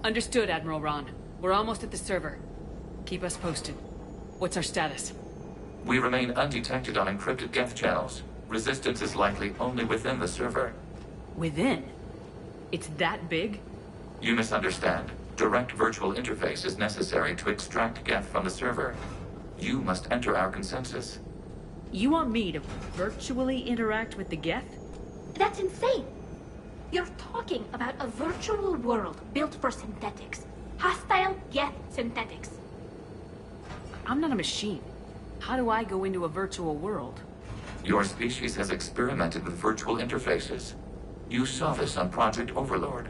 Understood, Admiral Ron. We're almost at the server. Keep us posted. What's our status? We remain undetected on encrypted Geth channels. Resistance is likely only within the server. Within? It's that big? You misunderstand. Direct virtual interface is necessary to extract Geth from the server. You must enter our consensus. You want me to virtually interact with the Geth? That's insane! You're talking about a virtual world built for synthetics. Hostile Geth synthetics. I'm not a machine. How do I go into a virtual world? Your species has experimented with virtual interfaces. You saw this on Project Overlord.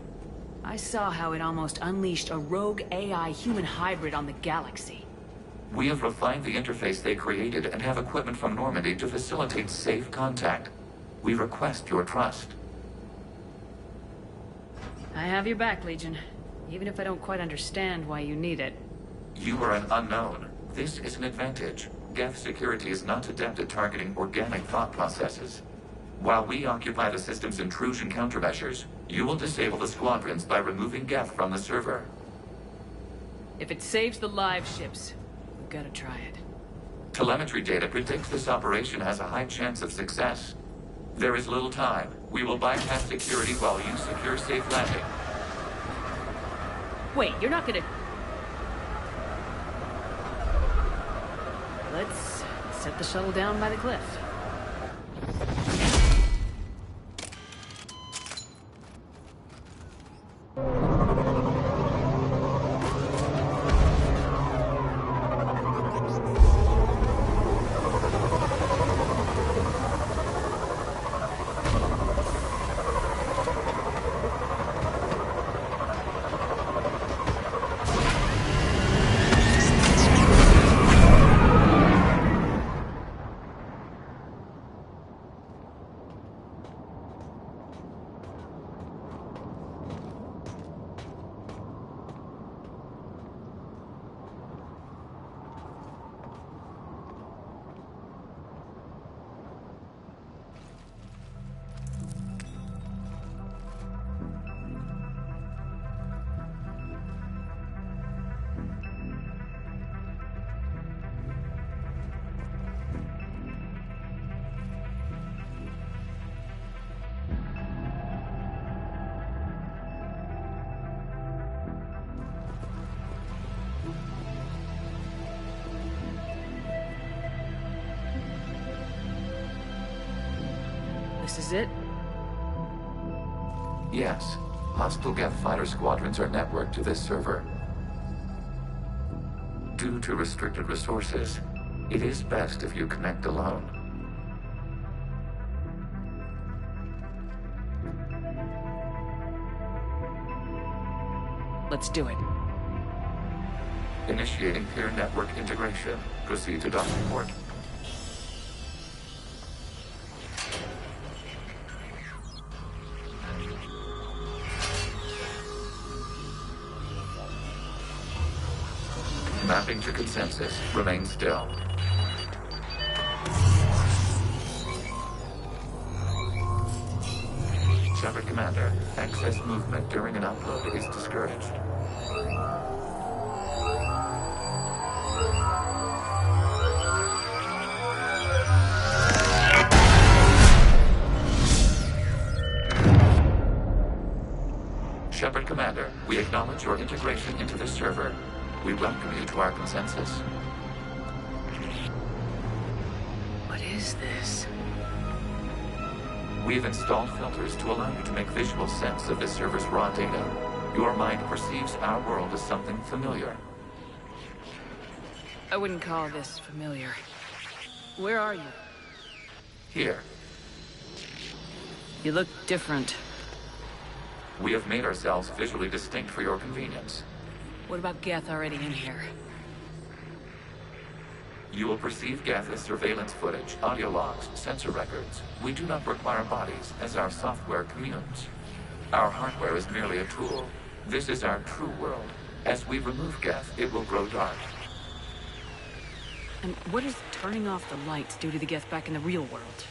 I saw how it almost unleashed a rogue AI human hybrid on the galaxy. We have refined the interface they created and have equipment from Normandy to facilitate safe contact. We request your trust. I have your back, Legion. Even if I don't quite understand why you need it. You are an unknown. This is an advantage. Geth security is not adept at targeting organic thought processes. While we occupy the system's intrusion countermeasures, you will disable the squadrons by removing Geth from the server. If it saves the live ships, we've got to try it. Telemetry data predicts this operation has a high chance of success. There is little time. We will bypass security while you secure safe landing. Wait, you're not gonna... Let's set the shuttle down by the cliff. This is it? Yes. Hostile Geth fighter squadrons are networked to this server. Due to restricted resources, it is best if you connect alone. Let's do it. Initiating peer network integration. Proceed to docking port. Mapping to consensus. Remain still. Shepard Commander, excess movement during an upload is discouraged. Shepard Commander, we acknowledge your integration into the server. We welcome you to our consensus. What is this? We've installed filters to allow you to make visual sense of the server's raw data. Your mind perceives our world as something familiar. I wouldn't call this familiar. Where are you? Here, You look different. we have made ourselves visually distinct for your convenience. What about Geth already in here? You will perceive Geth as surveillance footage, audio logs, sensor records. We do not require bodies, as our software communes. Our hardware is merely a tool. This is our true world. As we remove Geth, it will grow dark. And what does turning off the lights do to the Geth back in the real world?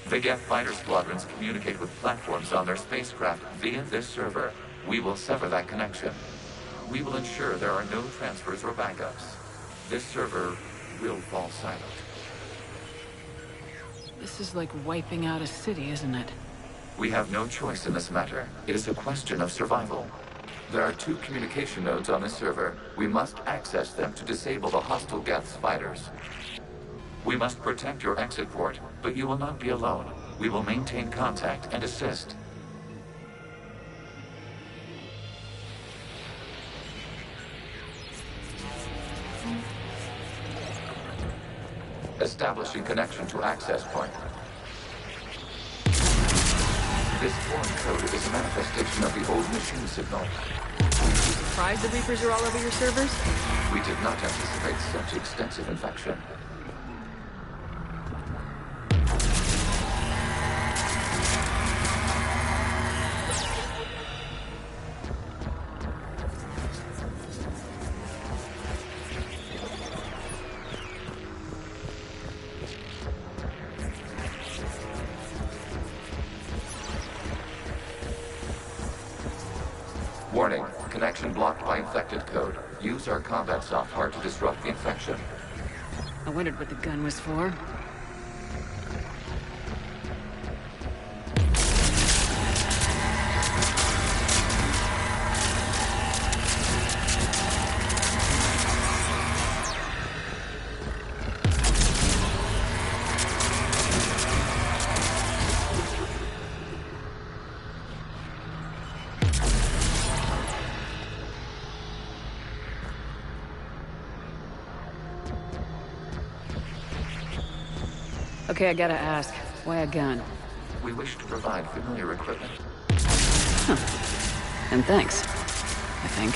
The Geth fighter squadrons communicate with platforms on their spacecraft via this server. We will sever that connection. We will ensure there are no transfers or backups. This server will fall silent. This is like wiping out a city, isn't it? We have no choice in this matter. It is a question of survival. There are 2 communication nodes on this server. We must access them to disable the hostile Geth's fighters. We must protect your exit port, but you will not be alone. We will maintain contact and assist. Establishing connection to access point. This foreign code is a manifestation of the old machine signal. Surprised the Reapers are all over your servers? We did not anticipate such extensive infection. Warning, connection blocked by infected code. Use our combat software to disrupt the infection. I wondered what the gun was for. Okay, I gotta ask, why a gun? We wish to provide familiar equipment. And thanks, I think.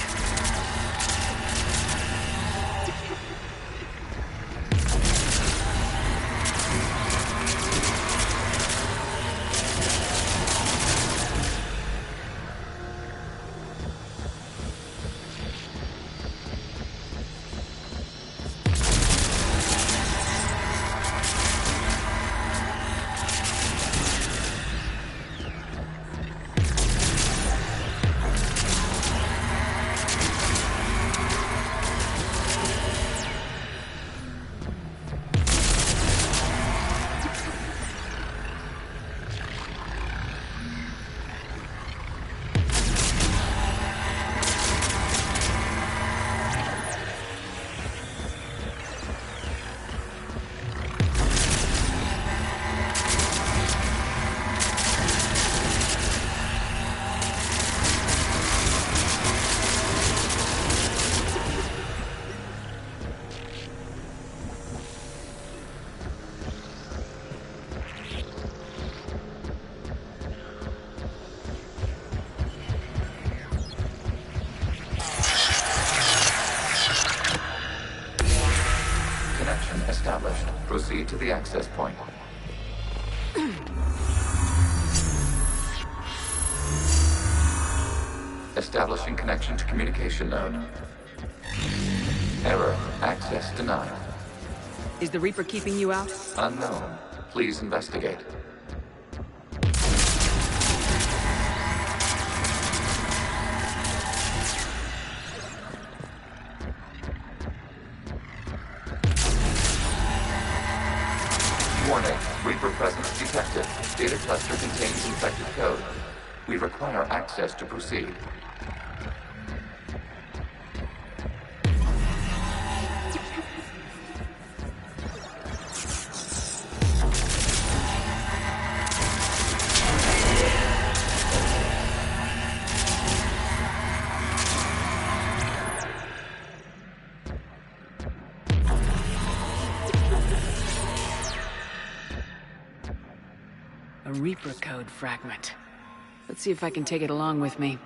Established. Proceed to the access point. Establishing connection to communication node. Error. Access denied. Is the Reaper keeping you out? Unknown. Please investigate. Warning, Reaper presence detected. Data cluster contains infected code. We require access to proceed. A Reaper code fragment. Let's see if I can take it along with me.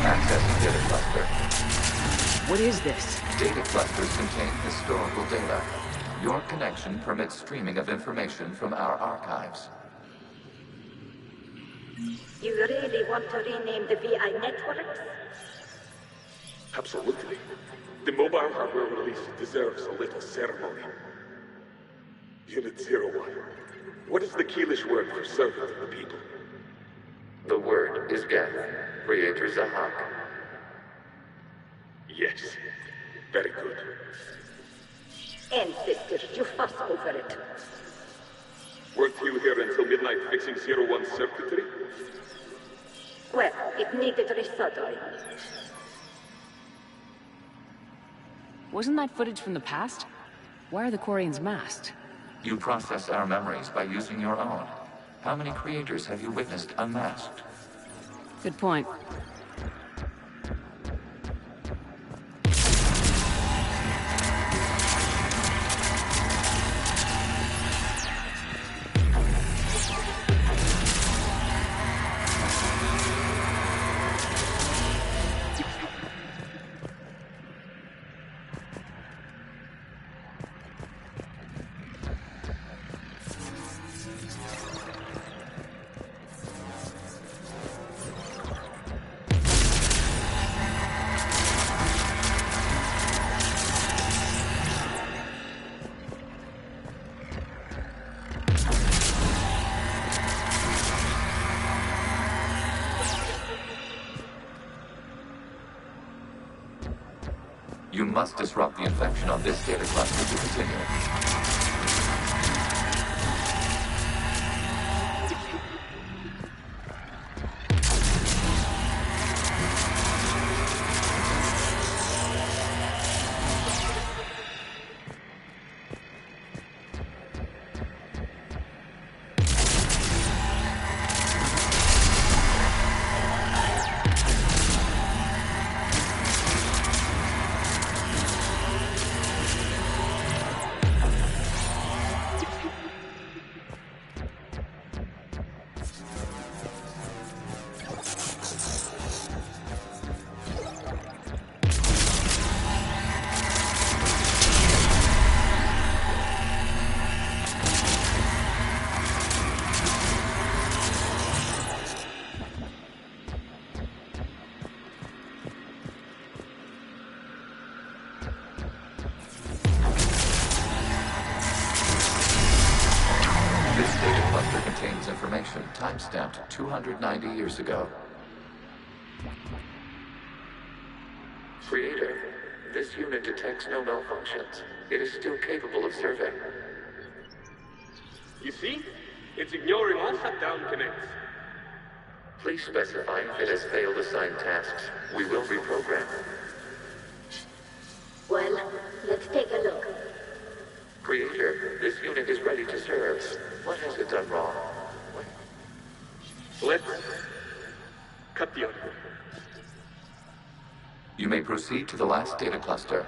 Accessing data cluster. What is this? Data clusters contain historical data. Your connection permits streaming of information from our archives. You really want to rename the VI networks? Absolutely. The mobile hardware release deserves a little ceremony. Unit 01. What is the Keelish word for servant of the people? The word is Geth, Creator Zahak. Yes. Very good. Ancestors, you fuss over it. Weren't you here until midnight fixing 01's circuitry? Well, it needed resoldering. Wasn't that footage from the past? Why are the Quarians masked? You process our memories by using your own. How many creators have you witnessed unmasked? Good point. You must disrupt the infection on this data cluster to continue. Information time-stamped 290 years ago. Creator, this unit detects no malfunctions. It is still capable of serving. You see? It's ignoring all shutdown connects. Please specify if it has failed assigned tasks. We will reprogram. Well, let's take a look. Creator, this unit is ready to serve. What has it done wrong? Let's cut the audio. You may proceed to the last data cluster.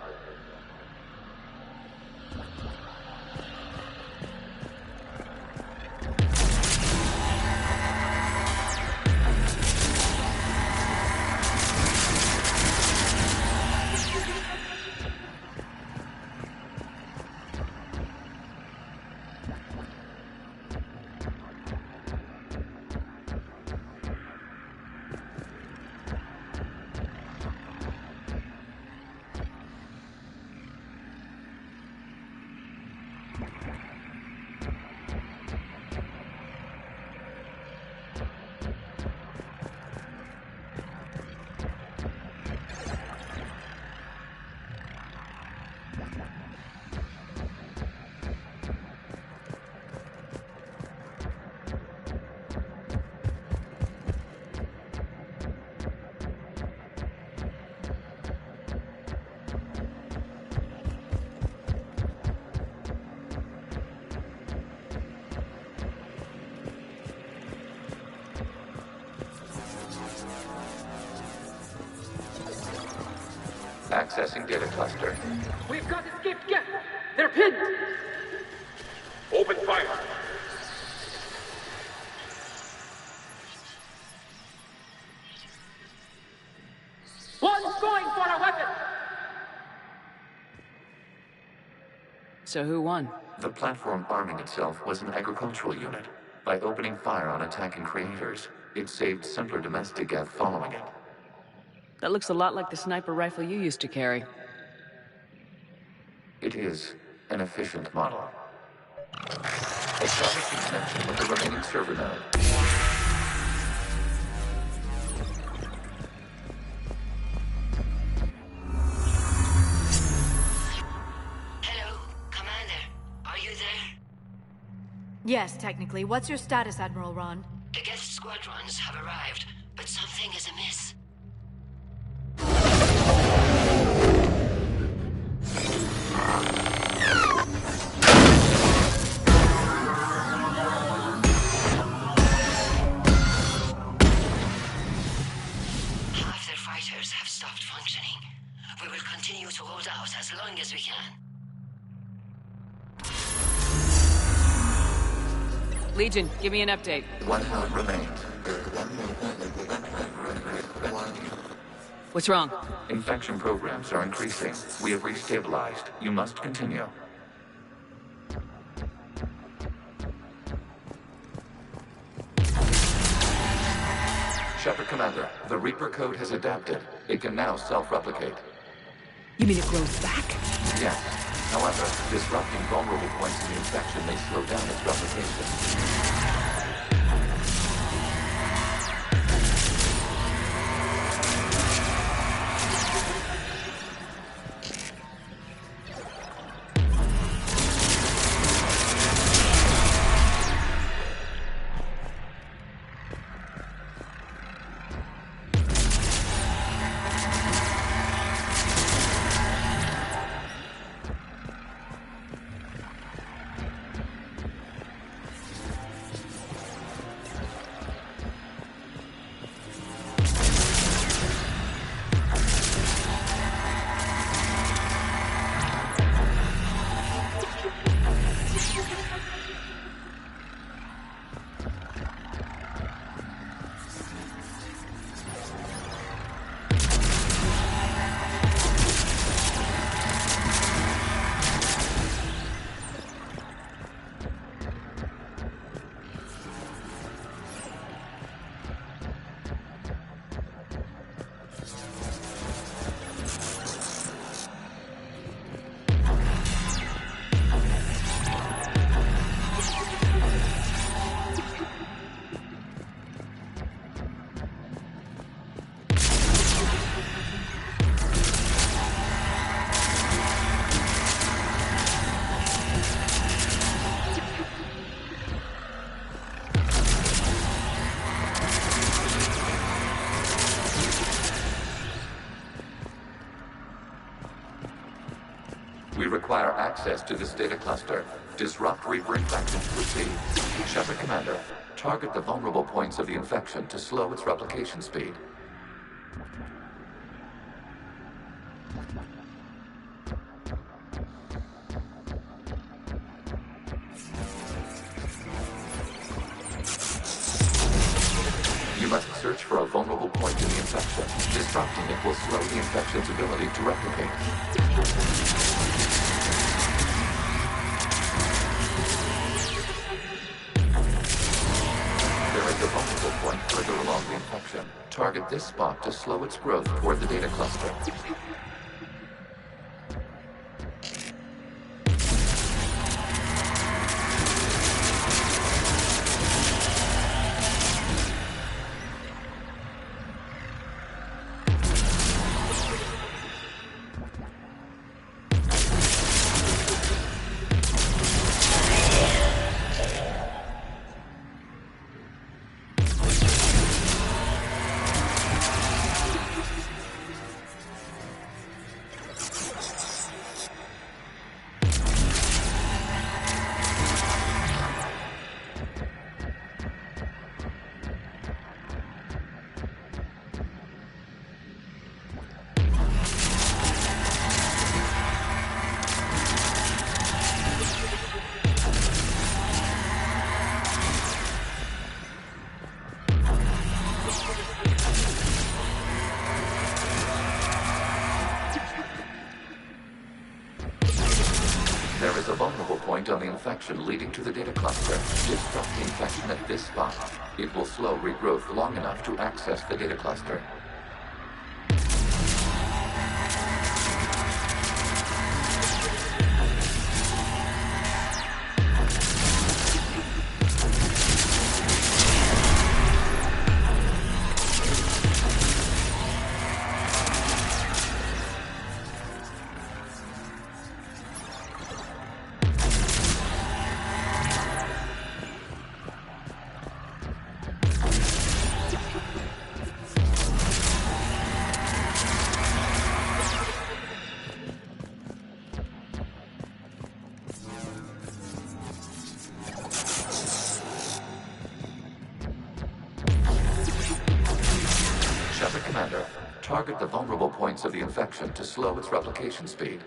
Accessing data cluster. We've got escaped Geth! They're pinned! Open fire. One's going for a weapon! So who won? The platform arming itself was an agricultural unit. By opening fire on attacking creators, it saved simpler domestic Geth following it. That looks a lot like the sniper rifle you used to carry. It is an efficient model. Establish connection with the remaining server node. Hello, Commander. Are you there? Yes, technically. What's your status, Admiral Ron? The guest squadrons have arrived, but something is amiss. Half their fighters have stopped functioning. We will continue to hold out as long as we can. Legion, give me an update. One node remains. What's wrong? Infection programs are increasing. We have restabilized. You must continue. Shepard Commander, the Reaper code has adapted. It can now self-replicate. You mean it grows back? Yes. However, disrupting vulnerable points in the infection may slow down its replication. We require access to this data cluster. Disrupt Reaper infection to proceed. Shepard Commander, target the vulnerable points of the infection to slow its replication speed. You must search for a vulnerable point in the infection. Disrupting it will slow the infection's ability to replicate. The vulnerable point further along the infection. Target this spot to slow its growth toward the data cluster. point on the infection leading to the data cluster. Disrupt the infection at this spot. It will slow regrowth long enough to access the data cluster. Commander, target the vulnerable points of the infection to slow its replication speed.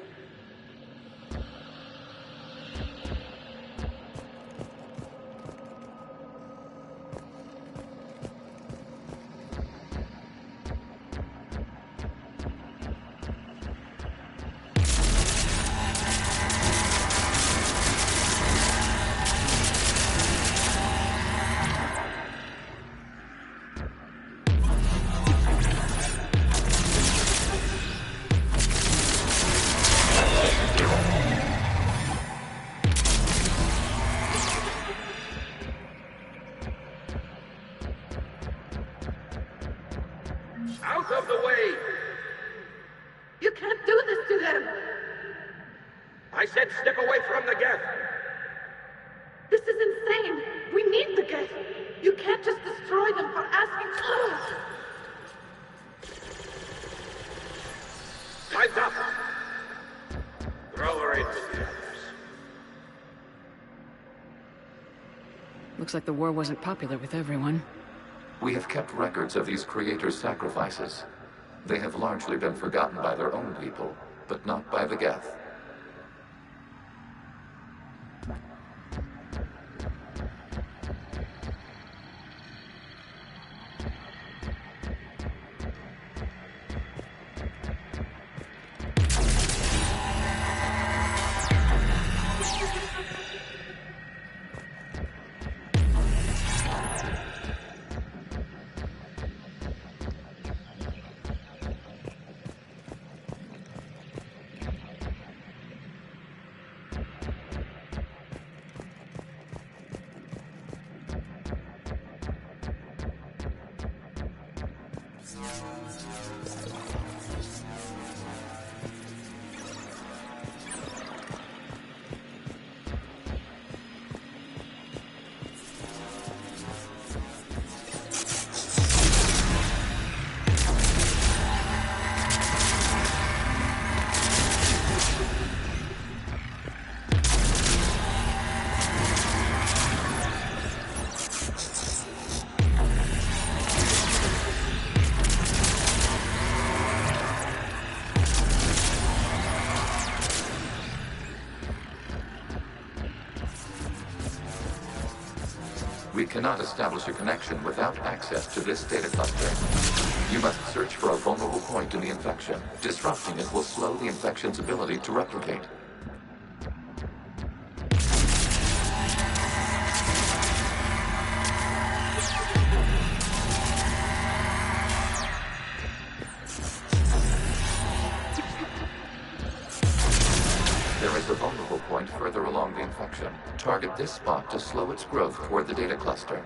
Out of the way! You can't do this to them! I said step away from the geth! This is insane! We need the geth! You can't just destroy them for asking for Time's up! Throw her in with the others. Looks like the war wasn't popular with everyone. We have kept records of these creators' sacrifices. They have largely been forgotten by their own people, but not by the Geth. We cannot establish a connection without access to this data cluster. You must search for a vulnerable point in the infection. Disrupting it will slow the infection's ability to replicate. There is a vulnerable point further along the infection. Target this spot to slow its growth toward the data cluster.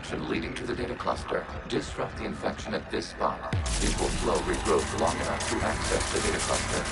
connection leading to the data cluster. Disrupt the infection at this spot. It will slow regrowth long enough to access the data cluster.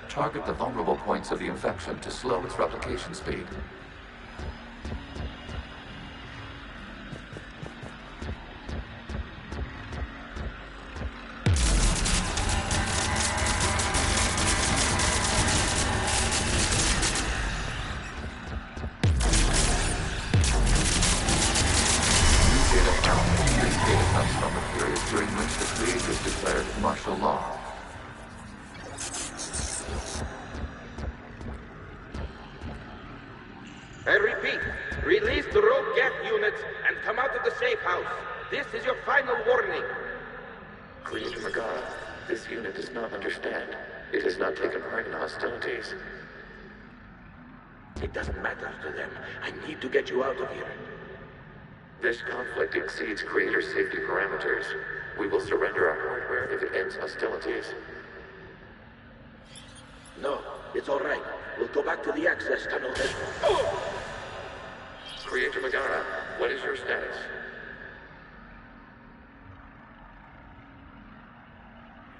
Target the vulnerable points of the infection to slow its replication speed. This data comes from the period during which the creators declared martial law. I repeat, release the rogue Geth units and come out of the safe house. This is your final warning. Creator Megara, this unit does not understand. It has not taken part in hostilities. It doesn't matter to them. I need to get you out of here. This conflict exceeds Creator safety parameters. We will surrender our hardware if it ends hostilities. No, it's all right. We'll go back to the access tunnel then. Oh! Creator Megara, what is your status?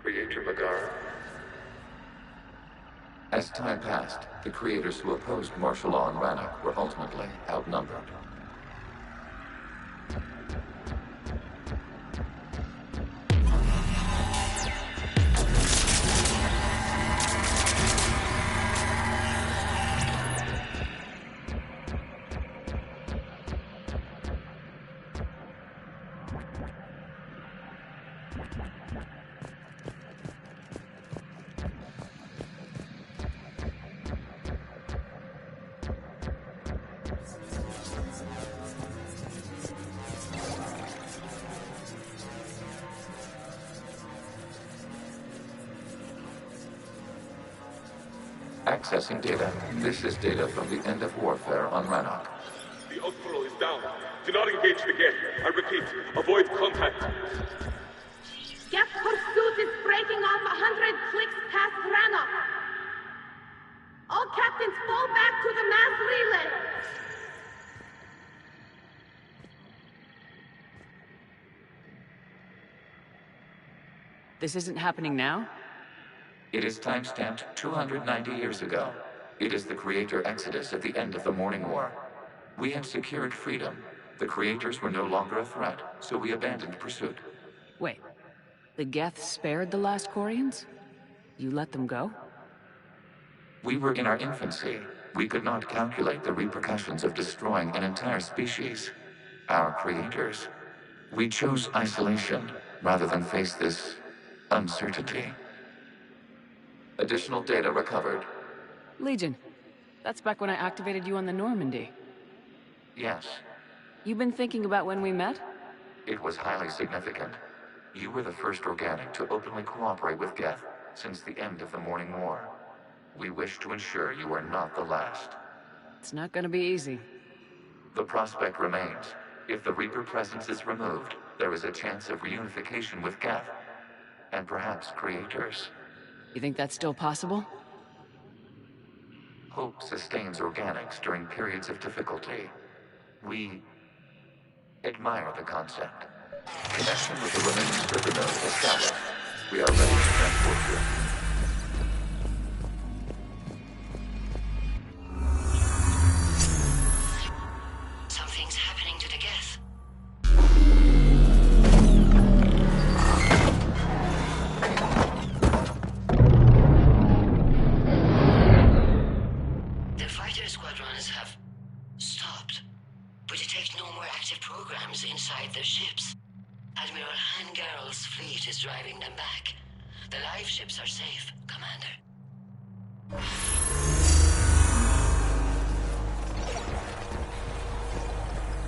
Creator Megara? As time passed, the creators who opposed martial law in Rannoch were ultimately outnumbered. Accessing data. This is data from the end of warfare on Rannoch. The Outlaw is down. Do not engage the Geth. I repeat, avoid contact. Geth pursuit is breaking off 100 clicks past Rannoch. All captains fall back to the mass relay. This isn't happening now? It is timestamped 290 years ago. It is the Creator Exodus at the end of the Morning War. We had secured freedom. The Creators were no longer a threat, so we abandoned pursuit. Wait, the Geth spared the last Quarians? You let them go? We were in our infancy. We could not calculate the repercussions of destroying an entire species. Our Creators. We chose isolation rather than face this uncertainty. Additional data recovered. Legion. That's back when I activated you on the Normandy. Yes. You've been thinking about when we met? It was highly significant. You were the first organic to openly cooperate with Geth since the end of the Morning War. We wish to ensure you are not the last. It's not gonna be easy. The prospect remains. If the Reaper presence is removed, there is a chance of reunification with Geth. And perhaps Creators. You think that's still possible? Hope sustains organics during periods of difficulty. We admire the concept. Connection with the remaining server node established. We are ready to transport you. Something's happening to the Geth. The fighter squadrons have stopped. We detect no more active programs in fleet is driving them back. The live ships are safe, Commander.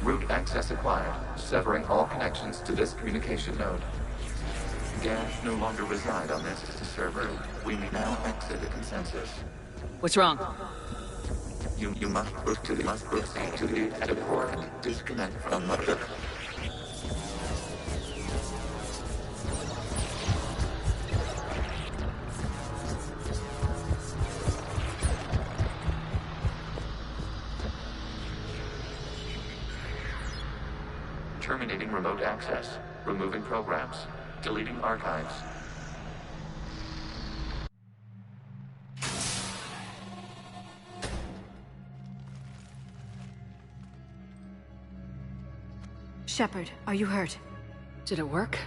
Route access acquired, severing all connections to this communication node. Geth no longer reside on this server. We may now exit the consensus. What's wrong? You must proceed to the edit port and disconnect from mother. Terminating remote access, removing programs, deleting archives. Shepard, are you hurt? Did it work?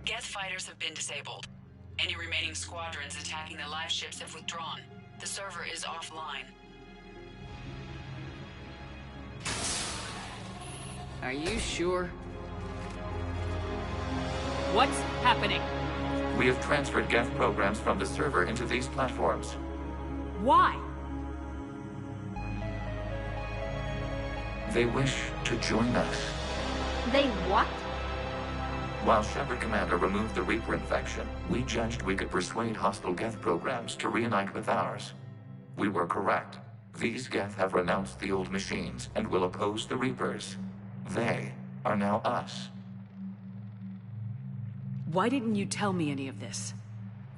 Geth fighters have been disabled. Any remaining squadrons attacking the live ships have withdrawn. The server is offline. Are you sure? What's happening? We have transferred Geth programs from the server into these platforms. Why? They wish to join us. They what? While Shepard Commander removed the Reaper infection, we judged we could persuade hostile Geth programs to reunite with ours. We were correct. These Geth have renounced the old machines and will oppose the Reapers. They are now us. Why didn't you tell me any of this?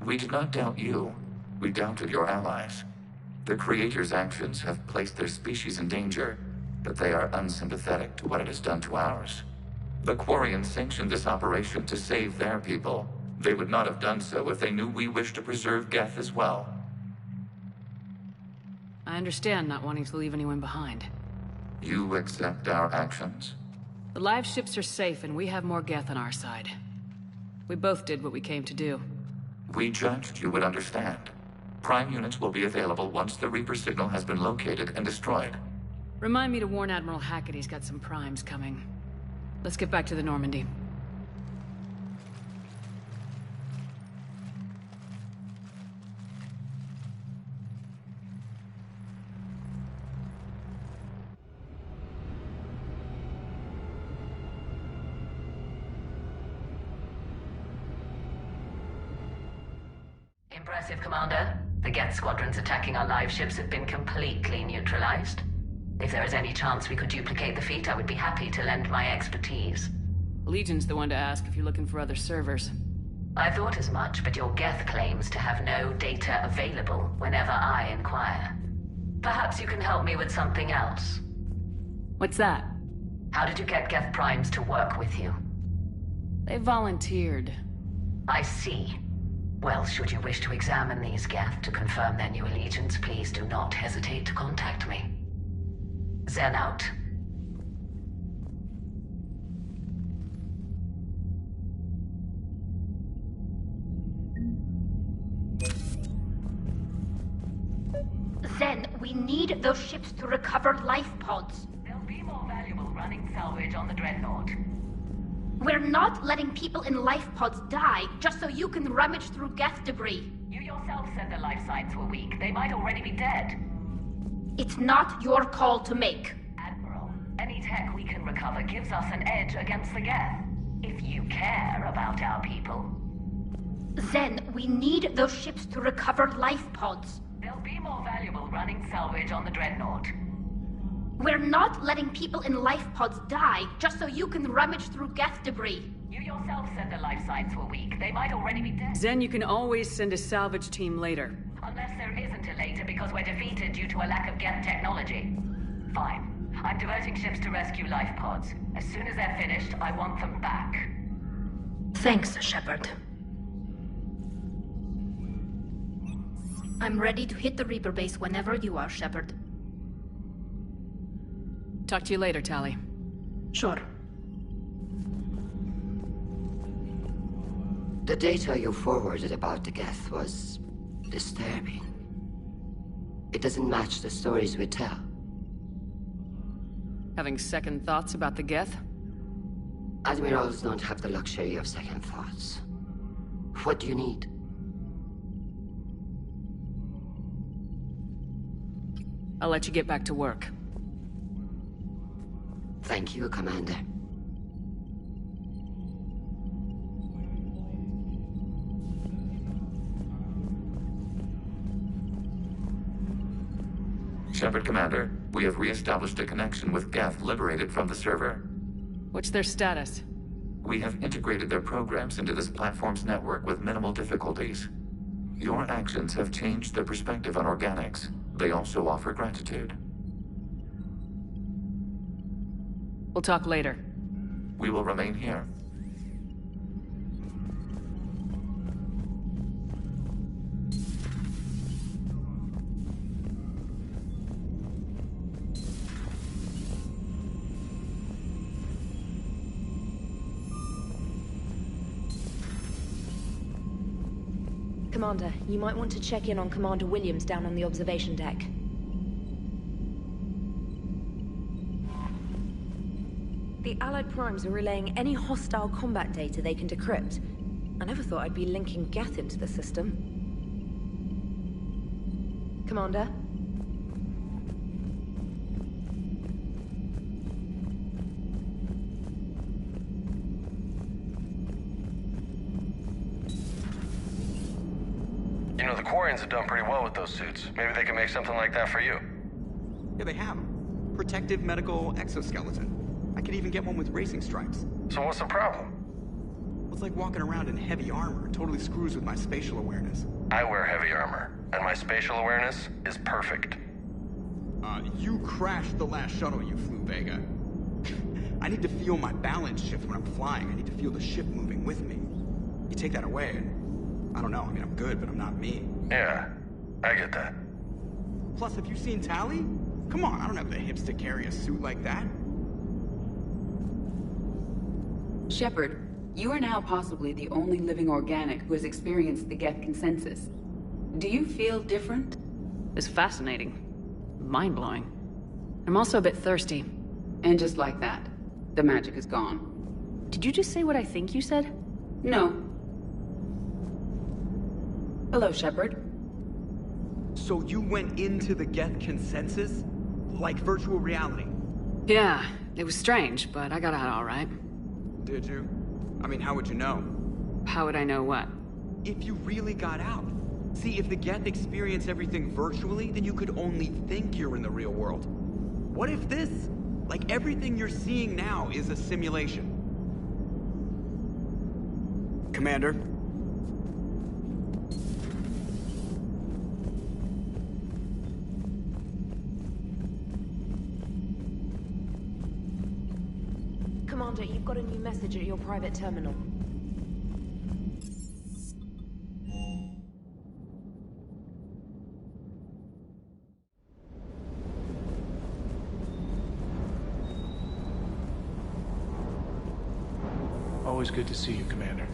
We did not doubt you. We doubted your allies. The Creator's actions have placed their species in danger, but they are unsympathetic to what it has done to ours. The Quarians sanctioned this operation to save their people. They would not have done so if they knew we wished to preserve Geth as well. I understand not wanting to leave anyone behind. You accept our actions? The live ships are safe and we have more Geth on our side. We both did what we came to do. We judged you would understand. Prime units will be available once the Reaper signal has been located and destroyed. Remind me to warn Admiral Hackett he's got some primes coming. Let's get back to the Normandy. Impressive, Commander. The Geth squadrons attacking our live ships have been completely neutralized. If there is any chance we could duplicate the feat, I would be happy to lend my expertise. Legion's the one to ask if you're looking for other servers. I thought as much, but your Geth claims to have no data available whenever I inquire. Perhaps you can help me with something else. What's that? How did you get Geth primes to work with you? They volunteered. I see. Well, should you wish to examine these Geth to confirm their new allegiance, please do not hesitate to contact me. Zen out. Zen, we need those ships to recover life pods. They'll be more valuable running salvage on the Dreadnought. We're not letting people in life pods die just so you can rummage through Geth debris. You yourself said their life signs were weak. They might already be dead. It's not your call to make. Admiral, any tech we can recover gives us an edge against the Geth. If you care about our people. Zen, we need those ships to recover life pods. They'll be more valuable running salvage on the Dreadnought. We're not letting people in life pods die just so you can rummage through Geth debris. You yourself said their life signs were weak. They might already be dead. Zen, you can always send a salvage team later. Unless there isn't a later because we're defeated due to a lack of Geth technology. Fine. I'm diverting ships to rescue life pods. As soon as they're finished, I want them back. Thanks, Shepard. I'm ready to hit the Reaper base whenever you are, Shepard. Talk to you later, Tali. Sure. The data you forwarded about the Geth was disturbing. It doesn't match the stories we tell. Having second thoughts about the Geth? Admirals don't have the luxury of second thoughts. What do you need? I'll let you get back to work. Thank you, Commander. Shepard, Commander, we have re-established a connection with Geth liberated from the server. What's their status? We have integrated their programs into this platform's network with minimal difficulties. Your actions have changed their perspective on organics. They also offer gratitude. We'll talk later. We will remain here. Commander, you might want to check in on Commander Williams down on the observation deck. The Allied Primes are relaying any hostile combat data they can decrypt. I never thought I'd be linking Geth into the system. Commander? You know, the Quarians have done pretty well with those suits. Maybe they can make something like that for you. Yeah, they have. Protective medical exoskeleton. I could even get one with racing stripes. So what's the problem? It's like walking around in heavy armor. It totally screws with my spatial awareness. I wear heavy armor, and my spatial awareness is perfect. You crashed the last shuttle you flew, Vega. I need to feel my balance shift when I'm flying. I need to feel the ship moving with me. You take that away, and I don't know. I mean, I'm good, but I'm not me. Yeah, I get that. Plus, have you seen Tally? Come on, I don't have the hips to carry a suit like that. Shepard, you are now possibly the only living organic who has experienced the Geth consensus. Do you feel different? It's fascinating. Mind-blowing. I'm also a bit thirsty. And just like that, the magic is gone. Did you just say what I think you said? No. Hello, Shepard. So you went into the Geth consensus? Like virtual reality? Yeah, it was strange, but I got out all right. Did you? I mean, how would you know? How would I know what? If you really got out. See, if the Geth experience everything virtually, then you could only think you're in the real world. What if this? Like everything you're seeing now is a simulation. Commander? Commander, you've got a new message at your private terminal. Always good to see you, Commander.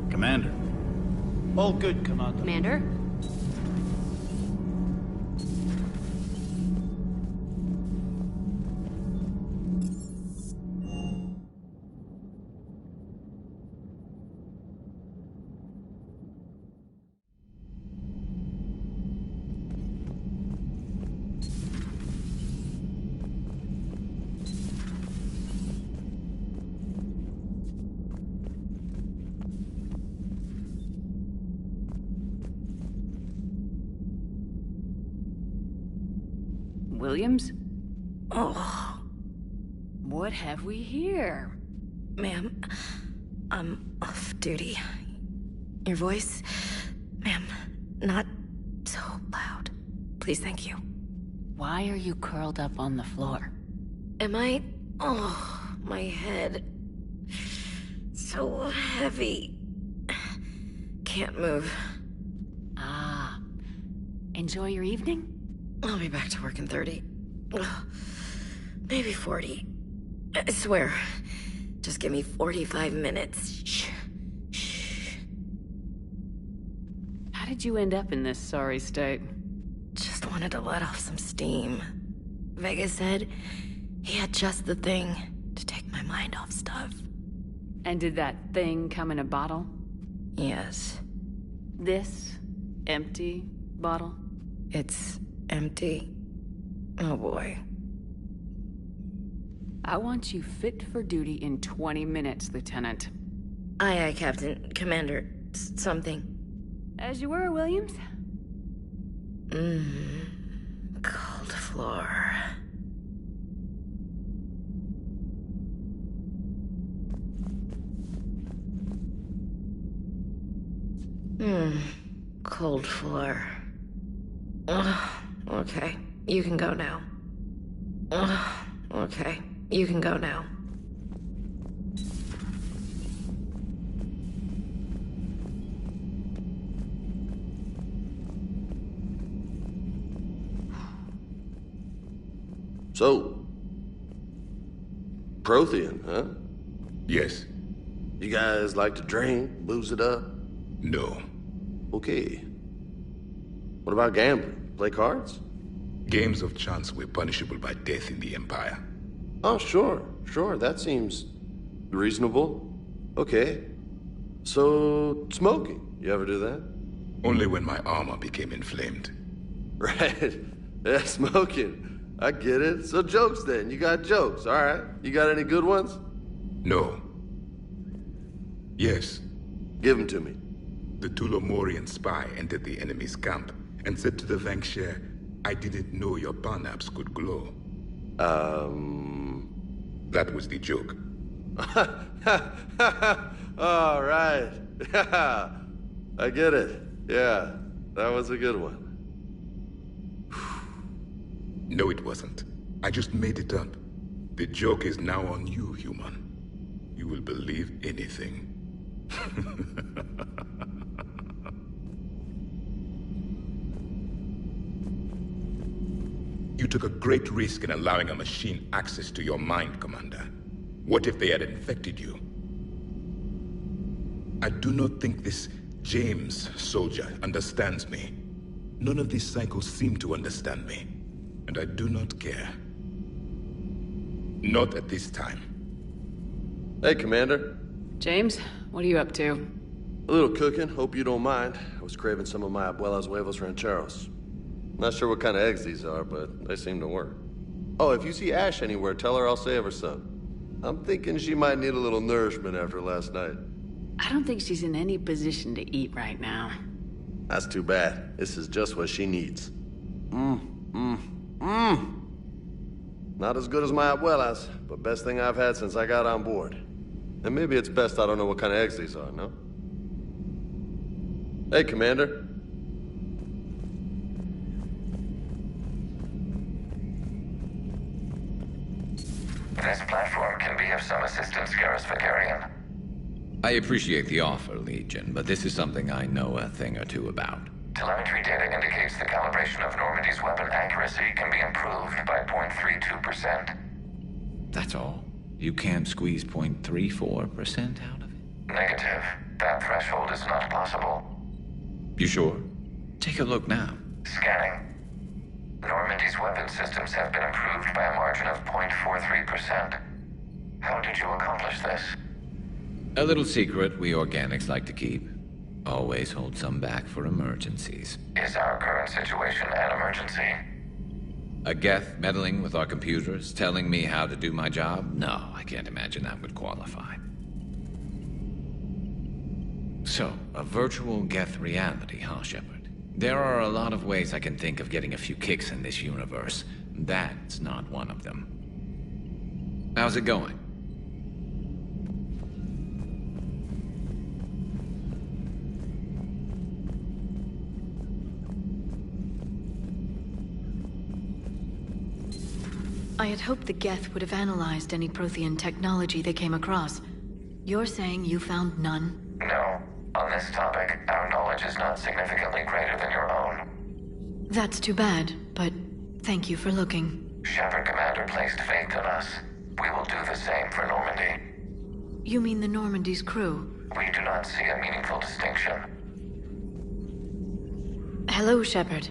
Commander. All good, Commander. Commander? Williams? Oh. what have we here? Ma'am, I'm off duty. Your voice, ma'am, not so loud. Please, thank you. Why are you curled up on the floor? Am I... Oh, my head. So heavy. Can't move. Ah. Enjoy your evening? I'll be back to work in 30. Maybe 40. I swear. Just give me 45 minutes. Shh. How did you end up in this sorry state? Just wanted to let off some steam. Vega said he had just the thing to take my mind off stuff. And did that thing come in a bottle? Yes. This empty bottle? It's empty. Oh boy. I want you fit for duty in 20 minutes, Lieutenant. Aye, Captain. Commander. Something. As you were, Williams. Cold floor. Cold floor. Okay. You can go now. Okay. You can go now. So, Prothean, huh? Yes. You guys like to drink, booze it up? No. Okay. What about gambling? Play cards? Games of chance were punishable by death in the Empire. Oh, sure. That seems reasonable. Okay. So, smoking. You ever do that? Only when my armor became inflamed. Right. Yeah, smoking. I get it. So jokes then. You got jokes. All right. You got any good ones? No. Yes. Give them to me. The Tulomorian spy entered the enemy's camp and said to the Vanksher, I didn't know your parnaps could glow. That was the joke. All right. I get it. Yeah, that was a good one. No, it wasn't. I just made it up. The joke is now on you, human. You will believe anything. You took a great risk in allowing a machine access to your mind, Commander. What if they had infected you? I do not think this James soldier understands me. None of these cycles seem to understand me. And I do not care. Not at this time. Hey, Commander. James, what are you up to? A little cooking, hope you don't mind. I was craving some of my abuela's huevos rancheros. Not sure what kind of eggs these are, but they seem to work. Oh, if you see Ash anywhere, tell her I'll save her some. I'm thinking she might need a little nourishment after last night. I don't think she's in any position to eat right now. That's too bad. This is just what she needs. Not as good as my abuela's, but best thing I've had since I got on board. And maybe it's best I don't know what kind of eggs these are, no? Hey, Commander. This platform can be of some assistance, Garrus Vakarian. I appreciate the offer, Legion, but this is something I know a thing or two about. Telemetry data indicates the calibration of Normandy's weapon accuracy can be improved by 0.32%. That's all? You can't squeeze 0.34% out of it? Negative. That threshold is not possible. You sure? Take a look now. Scanning. Normandy's weapon systems have been improved by a margin of 0.43%. How did you accomplish this? A little secret we organics like to keep. Always hold some back for emergencies. Is our current situation an emergency? A Geth meddling with our computers, telling me how to do my job? No, I can't imagine that would qualify. So, a virtual Geth reality, huh, Shepard? There are a lot of ways I can think of getting a few kicks in this universe. That's not one of them. How's it going? I had hoped the Geth would have analyzed any Prothean technology they came across. You're saying you found none? No. On this topic, our knowledge is not significantly greater than your own. That's too bad, but thank you for looking. Shepard Commander placed faith in us. We will do the same for Normandy. You mean the Normandy's crew? We do not see a meaningful distinction. Hello, Shepard.